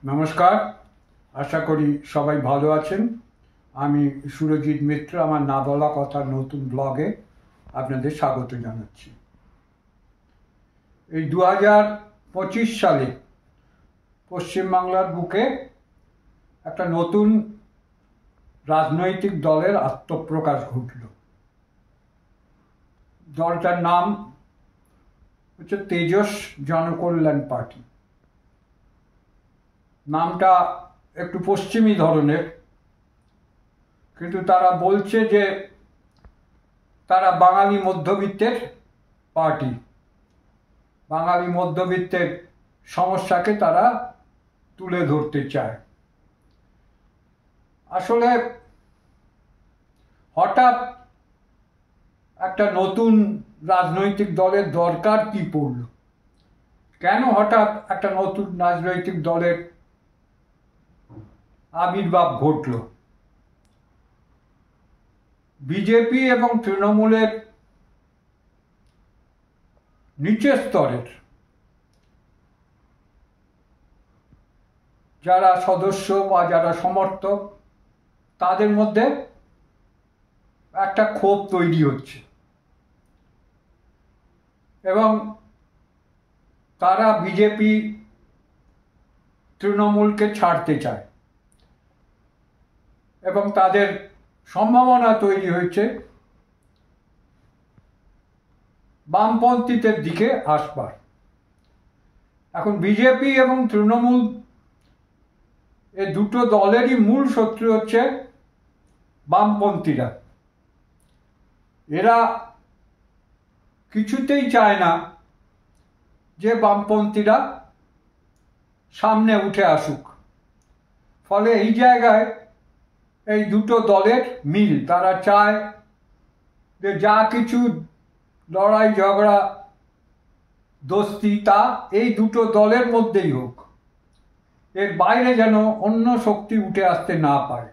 নমস্কার, আশা করি সবাই ভালো আছেন। আমি সুরজিৎ মিত্র, আমার না বলা কথার নতুন ব্লগে আপনাদের স্বাগত জানাচ্ছি। এই 2025 সালে পশ্চিমবাংলার বুকে একটা নতুন রাজনৈতিক দলের আত্মপ্রকাশ ঘটল। দলটার নাম হচ্ছে তেজস জনকল্যাণ পার্টি। নামটা একটু পশ্চিমী ধরনের, কিন্তু তারা বলছে যে তারা বাঙালি মধ্যবিত্তের পার্টি। বাঙালি মধ্যবিত্তের সমস্যাকে তারা তুলে ধরতে চায়। আসলে হঠাৎ একটা নতুন রাজনৈতিক দলের দরকার কি পড়ল? কেন হঠাৎ একটা নতুন রাজনৈতিক দলের আবির্ভাব ঘটল? বিজেপি এবং তৃণমূলের নিচের স্তরের যারা সদস্য বা যারা সমর্থক, তাদের মধ্যে একটা ক্ষোভ তৈরি হচ্ছে এবং তারা বিজেপি তৃণমূলকে ছাড়তে চায় এবং তাদের সম্ভাবনা তৈরি হয়েছে বামপন্থীদের দিকে আসবার। এখন বিজেপি এবং তৃণমূল এই দুটো দলেরই মূল শত্রু হচ্ছে বামপন্থীরা। এরা কিছুতেই চায় না যে বামপন্থীরা সামনে উঠে আসুক। ফলে এই জায়গায় এই দুটো দলের মিল, তারা চায় যে যা কিছু লড়াই ঝগড়া দোস্তি তা এই দুটো দলের মধ্যেই হোক, এর বাইরে যেন অন্য শক্তি উঠে আসতে না পারে।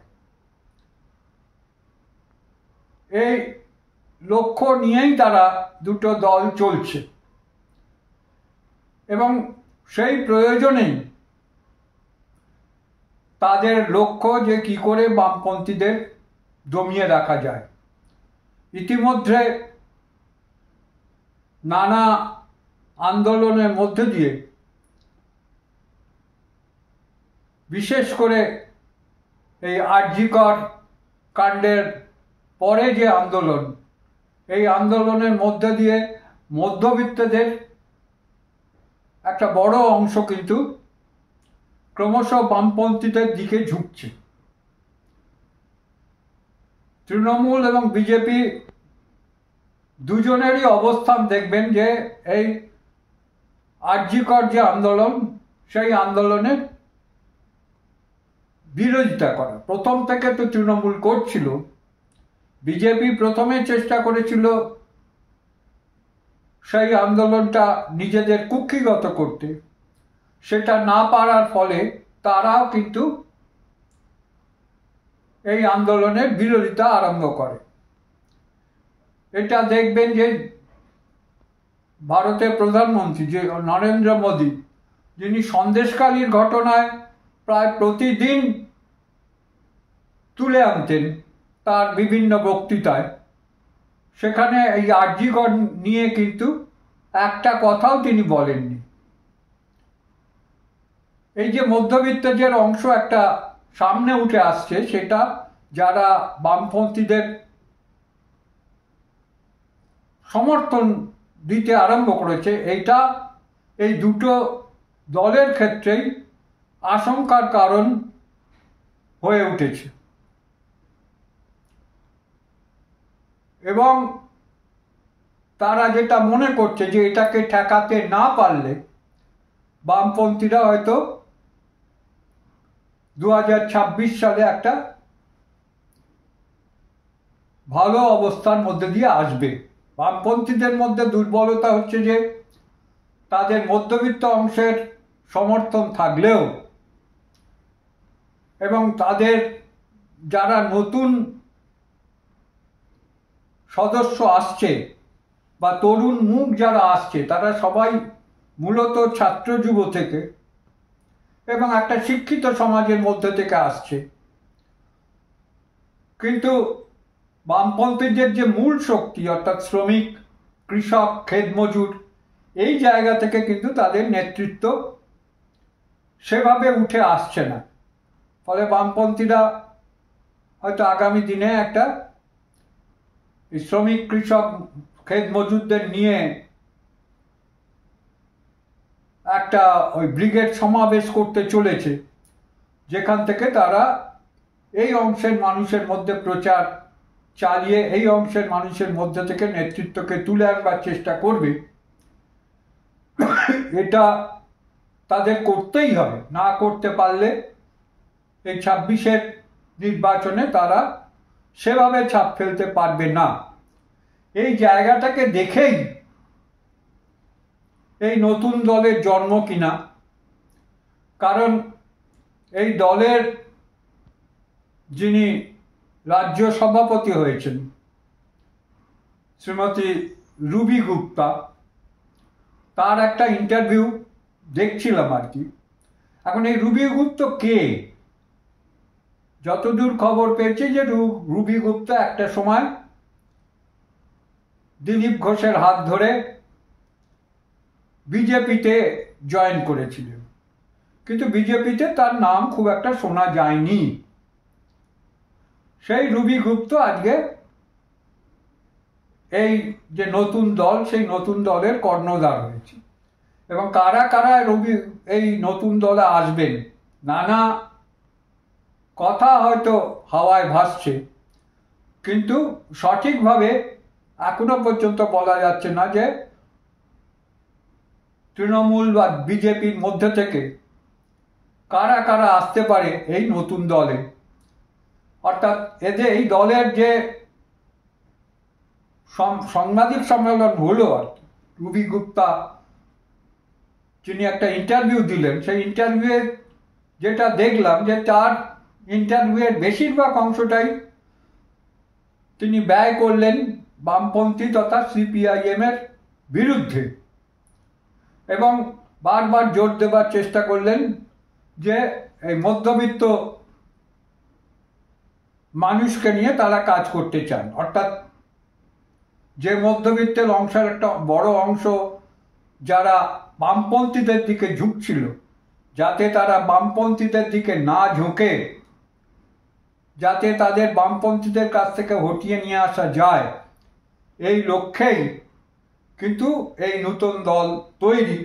এই লক্ষ্য নিয়েই তারা দুটো দল চলছে এবং সেই প্রয়োজনেই তাদের লক্ষ্য যে কি করে বামপন্থীদের দমিয়ে রাখা যায়। ইতিমধ্যে নানা আন্দোলনের মধ্যে দিয়ে, বিশেষ করে এই আরজিকর কাণ্ডের পরে যে আন্দোলন, এই আন্দোলনের মধ্যে দিয়ে মধ্যবিত্তদের একটা বড় অংশ কিন্তু ক্রমশ বামপন্থীদের দিকে ঝুঁকছে। তৃণমূল এবং বিজেপি দুজনেরই অবস্থান দেখবেন যে এই আরজিকর যে আন্দোলন, সেই আন্দোলনের বিরোধিতা করা। প্রথম থেকে তো তৃণমূল করছিল, বিজেপি প্রথমে চেষ্টা করেছিল সেই আন্দোলনটা নিজেদের কুক্ষিগত করতে। সেটা না পারার ফলে তারাও কিন্তু এই আন্দোলনের বিরোধিতা আরম্ভ করে। এটা দেখবেন যে ভারতের প্রধানমন্ত্রী যে নরেন্দ্র মোদী, যিনি সন্দেশখালির ঘটনায় প্রায় প্রতিদিন তুলে আনতেন তার বিভিন্ন বক্তৃতায়, সেখানে এই আরজিকর নিয়ে কিন্তু একটা কথাও তিনি বলেননি। এই যে মধ্যবিত্তের অংশ একটা সামনে উঠে আসছে, সেটা যারা বামপন্থীদের সমর্থন দিতে আরম্ভ করেছে, এইটা এই দুটো দলের ক্ষেত্রেই আশঙ্কার কারণ হয়ে উঠেছে। এবং তারা যেটা মনে করছে যে এটাকে ঠেকাতে না পারলে বামপন্থীরা হয়তো 2026 সালে একটা ভালো অবস্থার মধ্যে দিয়ে আসবে। বামপন্থীদের মধ্যে দুর্বলতা হচ্ছে যে তাদের মধ্যবিত্ত অংশের সমর্থন থাকলেও এবং তাদের যারা নতুন সদস্য আসছে বা তরুণ মুখ যারা আসছে, তারা সবাই মূলত ছাত্র যুব থেকে, এবং একটা শিক্ষিত সমাজের মধ্যে থেকে আসছে। কিন্তু বামপন্থীদের যে মূল শক্তি অর্থাৎ শ্রমিক, কৃষক, ক্ষেত মজুর, এই জায়গা থেকে কিন্তু তাদের নেতৃত্ব সেভাবে উঠে আসছে না। ফলে বামপন্থীরা হয়তো আগামী দিনে একটা শ্রমিক, কৃষক, ক্ষেত মজুরদের নিয়ে একটা ওই ব্রিগেড সমাবেশ করতে চলেছে, যেখান থেকে তারা এই অংশের মানুষের মধ্যে প্রচার চালিয়ে এই অংশের মানুষের মধ্যে থেকে নেতৃত্বকে তুলে আনবার চেষ্টা করবে। এটা তাদের করতেই হবে, না করতে পারলে এই 26-এর নির্বাচনে তারা সেভাবে ছাপ ফেলতে পারবে না। এই জায়গাটাকে দেখেই এই নতুন দলের জন্ম কিনা, কারণ এই দলের যিনি রাজ্য সভাপতি হয়েছেন শ্রীমতী রুবি গুপ্তা, তার একটা ইন্টারভিউ দেখছিলাম আর কি। এখন এই রুবি গুপ্তা কে? যতদূর খবর পেয়েছি যে রুবি গুপ্তা একটা সময় দিলীপ ঘোষের হাত ধরে বিজেপিতে জয়েন করেছিলেন, কিন্তু বিজেপিতে তার নাম খুব একটা শোনা যায়নি। সেই রুবি গুপ্তা আজকে এই যে নতুন দল, সেই নতুন দলের কর্ণধার হয়েছে। এবং কারা কারা এই নতুন দলে আসবেন, নানা কথা হয়তো হাওয়ায় ভাসছে, কিন্তু সঠিকভাবে এখনো পর্যন্ত বলা যাচ্ছে না যে তৃণমূল বা বিজেপির মধ্যে থেকে কারা কারা আসতে পারে এই নতুন দলে। অর্থাৎ এদের এই দলের যে সাংবাদিক সম্মেলন হলো আর কি, রুবি গুপ্তা যিনি একটা ইন্টারভিউ দিলেন, সেই ইন্টারভিউয়ে যেটা দেখলাম যে তার ইন্টারভিউয়ের বেশিরভাগ অংশটাই তিনি ব্যয় করলেন বামপন্থী তথা সিপিআইএম এর বিরুদ্ধে, এবং বারবার জোর দেবার চেষ্টা করলেন যে এই মধ্যবিত্ত মানুষকে নিয়ে তারা কাজ করতে চান। অর্থাৎ যে মধ্যবিত্তের অংশের একটা বড় অংশ যারা বামপন্থীদের দিকে ঝুঁকছিল, যাতে তারা বামপন্থীদের দিকে না ঝুঁকে, যাতে তাদের বামপন্থীদের কাছ থেকে হটিয়ে নিয়ে আসা যায়, এই লক্ষ্যেই কিন্তু এই নতুন দল তৈরি,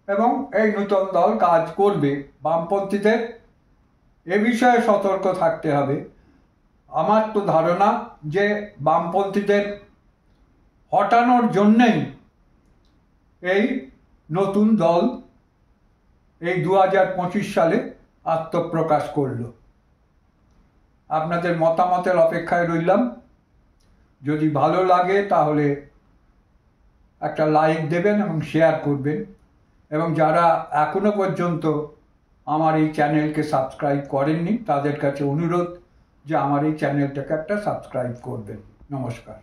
এবং এই নতুন দল কাজ করবে। বামপন্থীদের এ বিষয়ে সতর্ক থাকতে হবে। আমার তো ধারণা যে বামপন্থীদের হটানোর জন্যেই এই নতুন দল এই 2025 সালে আত্মপ্রকাশ করল। আপনাদের মতামতের অপেক্ষায় রইলাম। যদি ভালো লাগে তাহলে একটা লাইক দেবেন এবং শেয়ার করবেন, এবং যারা এখনো পর্যন্ত আমার এই চ্যানেলকে সাবস্ক্রাইব করেননি তাদের কাছে অনুরোধ যে আমার এই চ্যানেলটাকে একটা সাবস্ক্রাইব করবেন। নমস্কার।